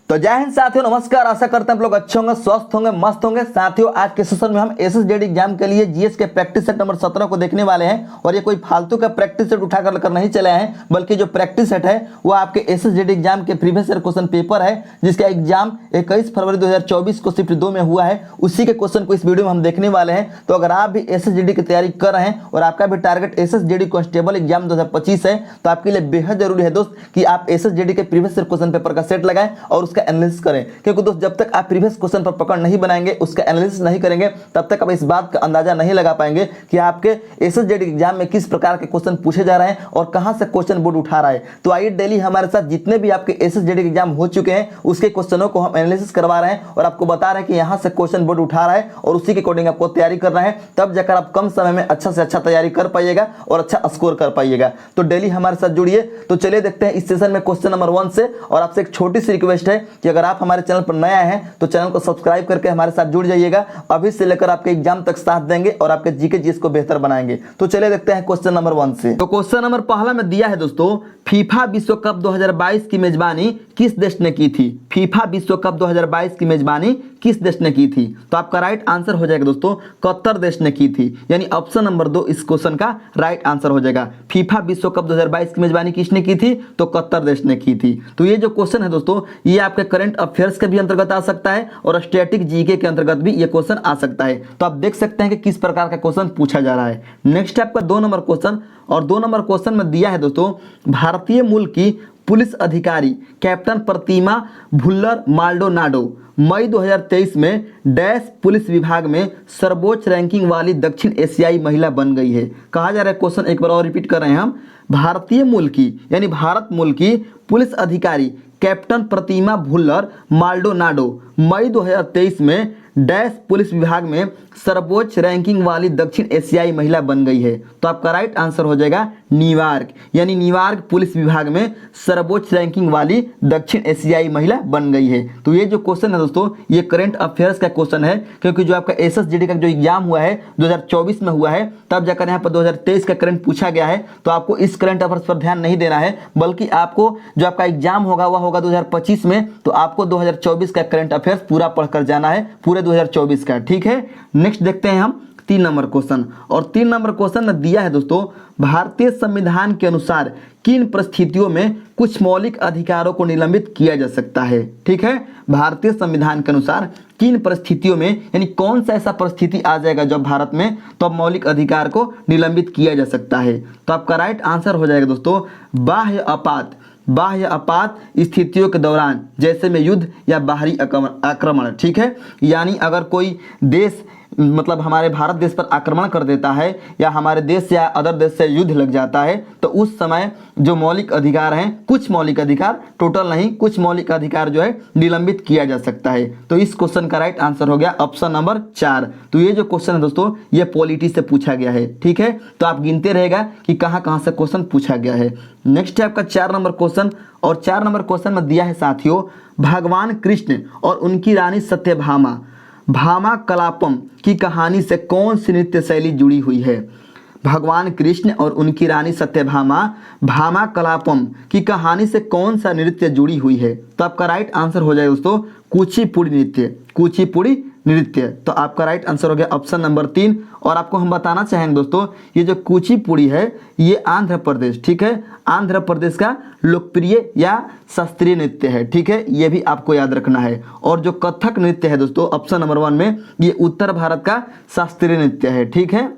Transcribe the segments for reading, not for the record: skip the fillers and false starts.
तो जय हिंद साथियों, नमस्कार। आशा करते हैं आप लोग अच्छे होंगे, स्वस्थ होंगे, मस्त होंगे। साथियों, आज के सेशन में हम एसएसजेडी एग्जाम के लिए जीएस के प्रैक्टिस सेट नंबर 17 को देखने वाले हैं। और ये कोई फालतू का प्रैक्टिस सेट उठाकर लेकर नहीं चले हैं, बल्कि जो प्रैक्टिस सेट है वो आपके एसएसजेडी एग्जाम के प्रीवियस ईयर क्वेश्चन पेपर है, जिसका एग्जाम 21 फरवरी 2024 को शिफ्ट 2 में हुआ है। उसी के क्वेश्चन को इस वीडियो में हम देखने वाले हैं। तो अगर आप भी एसएसजेडी की तैयारी कर रहे हैं और आपका भी टारगेट एसएसजेडी कांस्टेबल एग्जाम 2025 है, तो आपके लिए बेहद जरूरी है दोस्त कि आप एसएसजेडी के प्रीवियस ईयर क्वेश्चन पेपर का सेट लगाएं और उसका एनालिसिस करें। क्योंकि दोस्त, जब तक आप प्रीवियस क्वेश्चन पर पकड़ नहीं बनाएंगे, उसका एनालिसिस नहीं करेंगे, तब तक आप इस बात का अंदाजा नहीं लगा पाएंगे कि आपके एसएसजेडी एग्जाम में किस प्रकार के क्वेश्चन पूछे जा रहे हैं और कहां से क्वेश्चन बोर्ड उठा रहा है। तो आइए डेली हमारे साथ जितने भी आपके एसएसजेडी एग्जाम हो चुके हैं उसके क्वेश्चनों को हम एनालिसिस करवा रहे हैं और आपको बता रहे हैं कि यहां से क्वेश्चन बोर्ड उठा रहा है और उसी के अकॉर्डिंग आपको तैयारी करना है। तब जाकर आप कम समय में अच्छा से अच्छा तैयारी कर पाइएगा और अच्छा स्कोर कर पाइएगा। तो डेली हमारे साथ जुड़िए। तो चलिए देखते हैं इस सेशन में क्वेश्चन नंबर 1 से। और आपसे एक छोटी सी रिक्वेस्ट है कि अगर आप हमारे चैनल पर नया है तो चैनल को सब्सक्राइब करके हमारे साथ जुड़ जाइएगा। अभी से लेकर आपके एग्जाम तक साथ देंगे और आपके जीके जीएस को बेहतर बनाएंगे। तो चलिए देखते हैं क्वेश्चन नंबर 1 से। तो क्वेश्चन नंबर पहला में दिया है दोस्तों, फीफा विश्व कप 2022 की मेजबानी किस देश ने की थी? फीफा विश्व कप 2022 की मेजबानी किस देश ने की थी? तो आपका राइट आंसर हो जाएगा दोस्तों, कतर देश ने की थी। यानी ऑप्शन नंबर 2 इस क्वेश्चन का राइट आंसर हो जाएगा। फीफा विश्व कप 2022 की मेजबानी किसने की थी? तो कतर देश ने की थी। तो ये जो क्वेश्चन है दोस्तों, ये आपके करंट अफेयर्स के भी अंतर्गत आ सकता है और स्टैटिक जीके के अंतर्गत भी ये क्वेश्चन आ सकता है। तो आप देख सकते हैं कि किस प्रकार का क्वेश्चन पूछा जा रहा है। नेक्स्ट है आपका 2 नंबर क्वेश्चन। और 2 नंबर क्वेश्चन में दिया है दोस्तों, भारतीय मूल की पुलिस अधिकारी कैप्टन प्रतिमा भुल्लर माल्डोनाडो मई 2023 में डैश पुलिस विभाग में सर्वोच्च रैंकिंग वाली दक्षिण एशियाई महिला बन गई है। कहा जा रहा है, क्वेश्चन एक बार और रिपीट कर रहे हैं हम, भारतीय मूल की यानी भारत मूल की पुलिस अधिकारी कैप्टन प्रतिमा भुल्लर माल्डोनाडो मई 2023 में डैश पुलिस विभाग में सर्वोच्च रैंकिंग वाली दक्षिण एशियाई महिला बन गई है। तो आपका राइट आंसर हो जाएगा न्यूयॉर्क। यानी न्यूयॉर्क पुलिस विभाग में सर्वोच्च रैंकिंग वाली दक्षिण एशियाई महिला बन गई है। तो ये जो क्वेश्चन है दोस्तों, ये करंट अफेयर्स का क्वेश्चन है। क्योंकि जो आपका एसएसजेडी का जो एग्जाम हुआ है 2024 में हुआ है, तब जाकर यहाँ पर 2023 का करंट पूछा गया है। तो आपको इस करंट अफेयर्स पर ध्यान नहीं देना है, बल्कि आपको जो आपका एग्जाम होगा वह होगा 2025 में। तो आपको 2024 का करंट अफेयर्स पूरा पढ़कर जाना है, पूरे 2024 का। ठीक है, नेक्स्ट देखते हैं हम 3 नंबर क्वेश्चन। और 3 नंबर क्वेश्चन में दिया है दोस्तों, भारतीय संविधान के अनुसार किन परिस्थितियों में कुछ मौलिक अधिकारों को निलंबित किया जा सकता है? ठीक है, भारतीय संविधान के अनुसार किन परिस्थितियों में, यानी कौन सा ऐसा परिस्थिति आ जाएगा जब भारत में तो अब मौलिक अधिकार को निलंबित किया जा सकता है? तो आपका राइट आंसर हो जाएगा दोस्तों, बाह्य आपात स्थितियों के दौरान, जैसे में युद्ध या बाहरी आक्रमण। ठीक है, यानी अगर कोई देश मतलब हमारे भारत देश पर आक्रमण कर देता है या हमारे देश या अदर देश से युद्ध लग जाता है, तो उस समय जो मौलिक अधिकार हैं, कुछ मौलिक अधिकार, टोटल नहीं, कुछ मौलिक अधिकार जो है निलंबित किया जा सकता है। तो इस क्वेश्चन का राइट आंसर हो गया ऑप्शन नंबर 4। तो ये जो क्वेश्चन है दोस्तों, ये पॉलिटी से पूछा गया है। ठीक है, तो आप गिनते रहेगा कि कहाँ कहाँ से क्वेश्चन पूछा गया है। नेक्स्ट है आपका 4 नंबर क्वेश्चन। और 4 नंबर क्वेश्चन में दिया है साथियों, भगवान कृष्ण और उनकी रानी सत्यभामा भामा कलापम की कहानी से कौन सी नृत्य शैली जुड़ी हुई है? भगवान कृष्ण और उनकी रानी सत्यभामा भामा कलापम की कहानी से कौन सा नृत्य जुड़ी हुई है? तो आपका राइट आंसर हो जाएगा दोस्तों, कुचिपुड़ी नृत्य। कुचिपुड़ी नृत्य। तो आपका राइट आंसर हो गया ऑप्शन नंबर 3। और आपको हम बताना चाहेंगे दोस्तों, ये जो कुचिपुड़ी है ये आंध्र प्रदेश, ठीक है, आंध्र प्रदेश का लोकप्रिय या शास्त्रीय नृत्य है। ठीक है, ये भी आपको याद रखना है। और जो कथक नृत्य है दोस्तों ऑप्शन नंबर 1 में, ये उत्तर भारत का शास्त्रीय नृत्य है। ठीक है,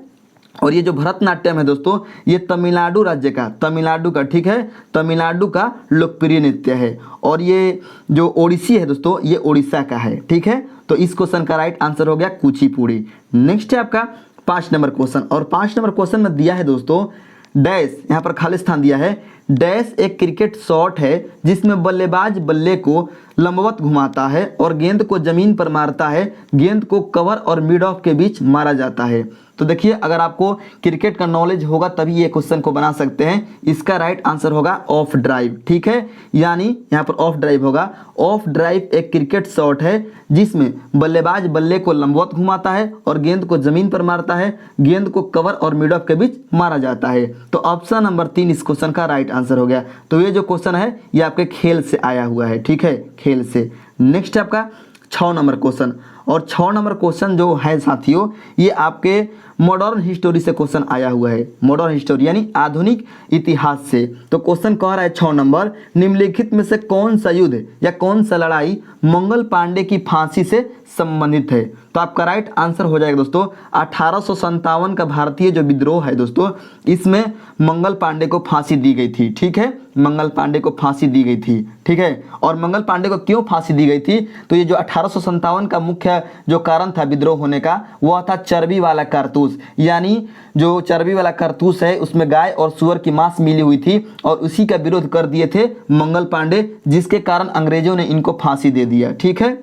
और ये जो भरतनाट्यम है दोस्तों, ये तमिलनाडु राज्य का, तमिलनाडु का, ठीक है, तमिलनाडु का लोकप्रिय नृत्य है। और ये जो ओडिसी है दोस्तों, ये उड़ीसा का है। ठीक है, तो इस क्वेश्चन का राइट आंसर हो गया कुचिपुड़ी। नेक्स्ट है आपका 5 नंबर क्वेश्चन। और 5 नंबर क्वेश्चन में दिया है दोस्तों, डैश, यहाँ पर खाली स्थान दिया है, डैश एक क्रिकेट शॉट है जिसमें बल्लेबाज बल्ले को लंबवत घुमाता है और गेंद को जमीन पर मारता है। गेंद को कवर और मिड ऑफ के बीच मारा जाता है। तो देखिए, अगर आपको क्रिकेट का नॉलेज होगा तभी ये क्वेश्चन को बना सकते हैं। इसका राइट आंसर होगा ऑफ ड्राइव। ठीक है, यानी यहाँ पर ऑफ ड्राइव होगा। ऑफ ड्राइव एक क्रिकेट शॉट है जिसमें बल्लेबाज बल्ले को लंबवत घुमाता है और गेंद को जमीन पर मारता है। गेंद को कवर और मिड ऑफ के बीच मारा जाता है। तो ऑप्शन नंबर 3 इस क्वेश्चन का राइट आंसर हो गया। तो ये जो क्वेश्चन है ये आपके खेल से आया हुआ है। ठीक है, खेल से। नेक्स्ट है आपका 6 नंबर क्वेश्चन, और 6 नंबर क्वेश्चन जो है साथियों ये आपके मॉडर्न हिस्टोरी से क्वेश्चन आया हुआ है, मॉडर्न हिस्टोरी यानी आधुनिक इतिहास से। तो क्वेश्चन कह रहा है 6 नंबर, निम्नलिखित में से कौन सा युद्ध या कौन सा लड़ाई मंगल पांडे की फांसी से संबंधित है? तो आपका राइट आंसर हो जाएगा दोस्तों 1857 का भारतीय जो विद्रोह है दोस्तों, इसमें मंगल पांडे को फांसी दी गई थी। ठीक है, मंगल पांडे को फांसी दी गई थी। ठीक है, और मंगल पांडे को क्यों फांसी दी गई थी? तो ये जो 1857 का मुख्य जो कारण था विद्रोह होने का, वह था चर्बी वाला कारतूस, यानी जो चर्बी वाला कारतूस है उसमें गाय और सुअर की मांस मिली हुई थी, और उसी का विरोध कर दिए थे मंगल पांडे, जिसके कारण अंग्रेजों ने इनको फांसी दे दिया। ठीक है,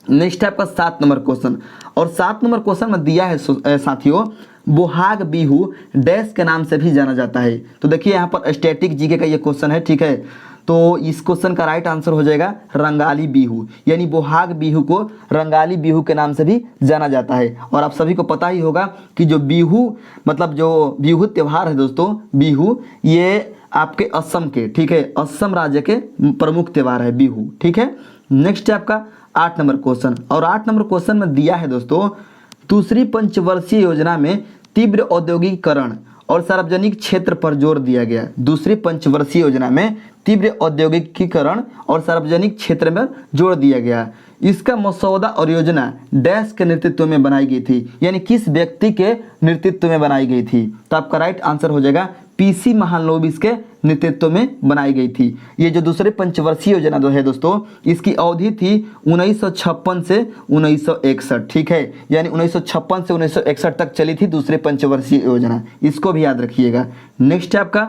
नेक्स्ट है आपका 7 नंबर क्वेश्चन, और 7 नंबर क्वेश्चन में दिया है साथियों, बोहाग बिहू डैश के नाम से भी जाना जाता है। तो देखिए यहाँ पर स्टैटिक जीके का ये क्वेश्चन है। ठीक है, तो इस क्वेश्चन का राइट आंसर हो जाएगा रंगाली बिहू, यानी बोहाग बिहू को रंगाली बिहू के नाम से भी जाना जाता है। और आप सभी को पता ही होगा कि जो बिहू मतलब जो बिहू त्यौहार है दोस्तों, बिहू ये आपके असम के, ठीक है, असम राज्य के प्रमुख त्यौहार है बिहू। ठीक है, नेक्स्ट है आपका 8 नंबर क्वेश्चन, और 8 नंबर क्वेश्चन में दिया है दोस्तों, दूसरी पंचवर्षीय योजना में तीव्र औद्योगिकीकरण और सार्वजनिक क्षेत्र पर जोर दिया गया। दूसरी पंचवर्षीय योजना में तीव्र औद्योगिकीकरण और सार्वजनिक क्षेत्र में जोर दिया गया। इसका मसौदा और योजना डैश के नेतृत्व में बनाई गई थी, यानी किस व्यक्ति के नेतृत्व में बनाई गई थी? तो आपका राइट आंसर हो जाएगा पीसी महालनोबिस के नेतृत्व में बनाई गई थी। ये जो दूसरे पंचवर्षीय योजना जो है दोस्तों, इसकी अवधि थी 1956 से 1961। ठीक है, यानी 1956 से 1961 तक चली थी दूसरे पंचवर्षीय योजना, इसको भी याद रखिएगा। नेक्स्ट है आपका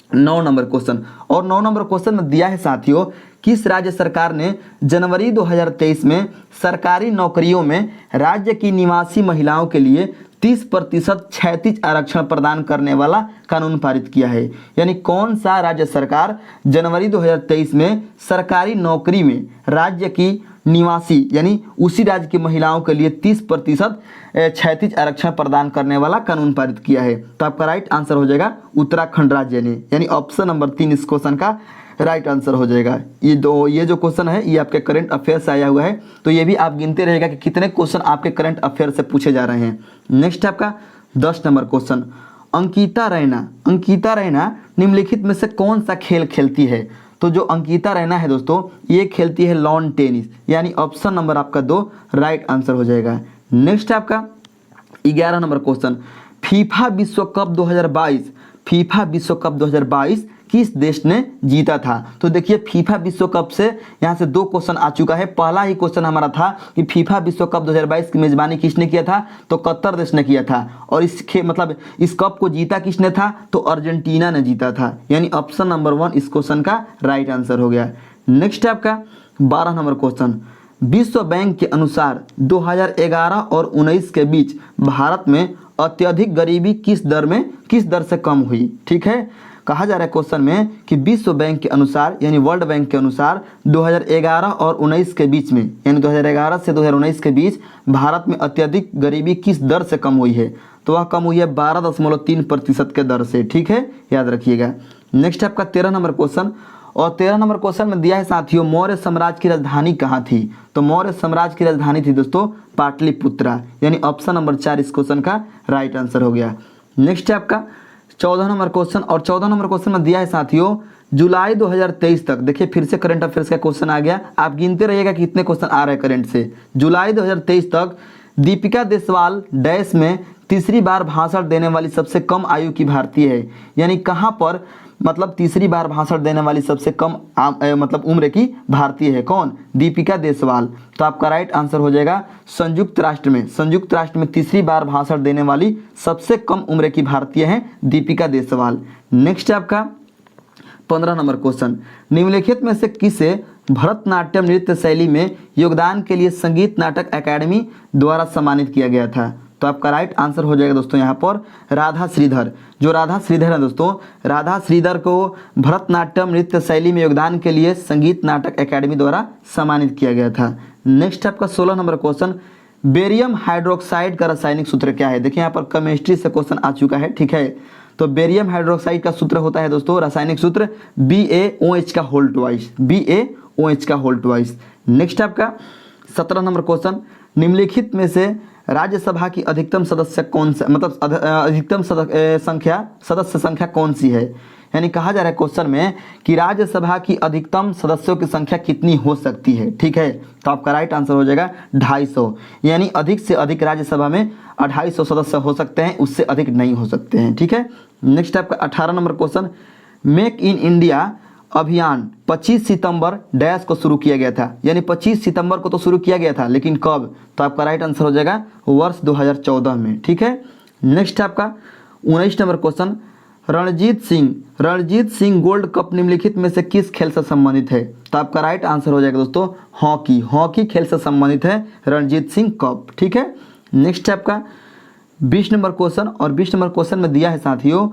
9 नंबर क्वेश्चन, और 9 नंबर क्वेश्चन में दिया है साथियों, किस राज्य सरकार ने जनवरी 2023 में सरकारी नौकरियों में राज्य की निवासी महिलाओं के लिए 30% क्षैतिज आरक्षण प्रदान करने वाला कानून पारित किया है? यानी कौन सा राज्य सरकार जनवरी 2023 में सरकारी नौकरी में राज्य की निवासी यानी उसी राज्य की महिलाओं के लिए 30% क्षैतिज आरक्षण प्रदान करने वाला कानून पारित किया है? तो आपका राइट आंसर हो जाएगा उत्तराखंड राज्य ने, यानी ऑप्शन नंबर 3 इस क्वेश्चन का राइट आंसर हो जाएगा। ये जो क्वेश्चन है ये आपके करंट अफेयर से आया हुआ है, तो ये भी आप गिनते रहेगा कि कितने क्वेश्चन आपके करंट अफेयर से पूछे जा रहे हैं। नेक्स्ट है आपका 10 नंबर क्वेश्चन, अंकिता रैना निम्नलिखित में से कौन सा खेल खेलती है? तो जो अंकिता रैना है दोस्तों, ये खेलती है लॉन टेनिस, यानी ऑप्शन नंबर आपका 2 राइट आंसर हो जाएगा। नेक्स्ट है आपका 11 नंबर क्वेश्चन, फीफा विश्व कप 2022 किस देश ने जीता था? तो देखिए फीफा विश्व कप से यहाँ से 2 क्वेश्चन आ चुका है। पहला ही क्वेश्चन हमारा था कि फीफा विश्व कप 2022 की मेजबानी किसने किया था? तो कतर देश ने किया था। और इस कप को जीता किसने था? तो अर्जेंटीना ने जीता था, यानी ऑप्शन नंबर 1 इस क्वेश्चन का राइट आंसर हो गया। नेक्स्ट है आपका 12 नंबर क्वेश्चन, विश्व बैंक के अनुसार 2011 और 19 के बीच भारत में अत्यधिक गरीबी किस दर से कम हुई? ठीक है, कहा जा रहा है क्वेश्चन में कि विश्व बैंक के अनुसार यानी वर्ल्ड बैंक के अनुसार 2011 और 19 के बीच में, यानी 2011 से 2019 के बीच भारत में अत्यधिक गरीबी किस दर से कम हुई है? तो वह कम हुई है 12.3% के दर से। ठीक है, याद रखिएगा। नेक्स्ट आपका 13 नंबर क्वेश्चन, और 13 नंबर क्वेश्चन में दिया है साथियों, मौर्य साम्राज्य की राजधानी कहाँ थी? तो मौर्य साम्राज्य की राजधानी थी दोस्तों पाटलिपुत्रा, यानी ऑप्शन नंबर 4 इस क्वेश्चन का राइट आंसर हो गया। नेक्स्ट है आपका 14 नंबर क्वेश्चन, और 14 नंबर क्वेश्चन में दिया है साथियों, जुलाई 2023 तक, देखिए फिर से करंट अफेयर्स का क्वेश्चन आ गया, आप गिनते रहिएगा कि कितने क्वेश्चन आ रहे हैं करंट से। जुलाई 2023 तक दीपिका देशवाल डैश में तीसरी बार भाषण देने वाली सबसे कम आयु की भारतीय है, यानी कहाँ पर मतलब तीसरी बार भाषण देने वाली सबसे कम उम्र की भारतीय है? कौन? दीपिका देशवाल। तो आपका राइट आंसर हो जाएगा संयुक्त राष्ट्र में तीसरी बार भाषण देने वाली सबसे कम उम्र की भारतीय है दीपिका देशवाल। नेक्स्ट है आपका 15 नंबर क्वेश्चन, निम्नलिखित में से किसे भरतनाट्यम नृत्य शैली में योगदान के लिए संगीत नाटक अकादमी द्वारा सम्मानित किया गया था? तो आपका राइट आंसर हो जाएगा दोस्तों यहाँ पर राधा श्रीधर। जो राधा श्रीधर है दोस्तों, राधा श्रीधर को भरतनाट्यम नृत्य शैली में योगदान के लिए संगीत नाटक अकादमी द्वारा सम्मानित किया गया था। नेक्स्ट आपका 16 नंबर क्वेश्चन, बेरियम हाइड्रोक्साइड का रासायनिक सूत्र क्या है? देखिए यहाँ पर केमिस्ट्री से क्वेश्चन आ चुका है। ठीक है, तो बेरियम हाइड्रोक्साइड का सूत्र होता है दोस्तों, रासायनिक सूत्र BaOH का होल ट्वाइस, OH का होल ट्वाइस। नेक्स्ट आपका 17 नंबर क्वेश्चन, निम्नलिखित में से राज्यसभा की अधिकतम सदस्य कौन सा, मतलब अधिकतम सदस्य संख्या कौन सी है। यानी कहा जा रहा है क्वेश्चन में कि राज्यसभा की अधिकतम सदस्यों की संख्या कितनी हो सकती है। ठीक है, तो आपका राइट आंसर हो जाएगा 250। यानी अधिक से अधिक राज्यसभा में 250 सदस्य हो सकते हैं, उससे अधिक नहीं हो सकते हैं। ठीक है, नेक्स्ट आपका 18 number question, make in India अभियान 25 सितंबर डैश को शुरू किया गया था। यानी 25 सितंबर को तो शुरू किया गया था, लेकिन कब, तो आपका राइट आंसर हो जाएगा वर्ष 2014 में। ठीक है, नेक्स्ट आपका 19 number question, Ranjit Singh gold cup निम्नलिखित में से किस खेल से संबंधित है। तो आपका राइट आंसर हो जाएगा दोस्तों हॉकी खेल से संबंधित है रणजीत सिंह कप। ठीक है, नेक्स्ट आपका 20 नंबर क्वेश्चन, और 20 नंबर क्वेश्चन में दिया है साथियों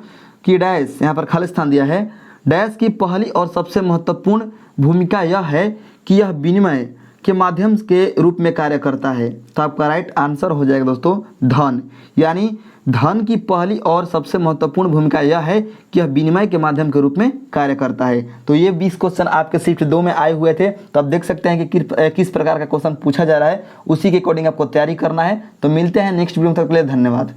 कि डैश, यहाँ पर खाली स्थान दिया है, डैश की पहली और सबसे महत्वपूर्ण भूमिका यह है कि यह विनिमय के माध्यम के रूप में कार्य करता है। तो आपका राइट आंसर हो जाएगा दोस्तों धन। यानी धन की पहली और सबसे महत्वपूर्ण भूमिका यह है कि यह विनिमय के माध्यम के रूप में कार्य करता है। तो ये 20 क्वेश्चन आपके शिफ्ट 2 में आए हुए थे, तो आप देख सकते हैं कि किस प्रकार का क्वेश्चन पूछा जा रहा है, उसी के अकॉर्डिंग आपको तैयारी करना है। तो मिलते हैं नेक्स्ट वीडियो में, तक के लिए धन्यवाद।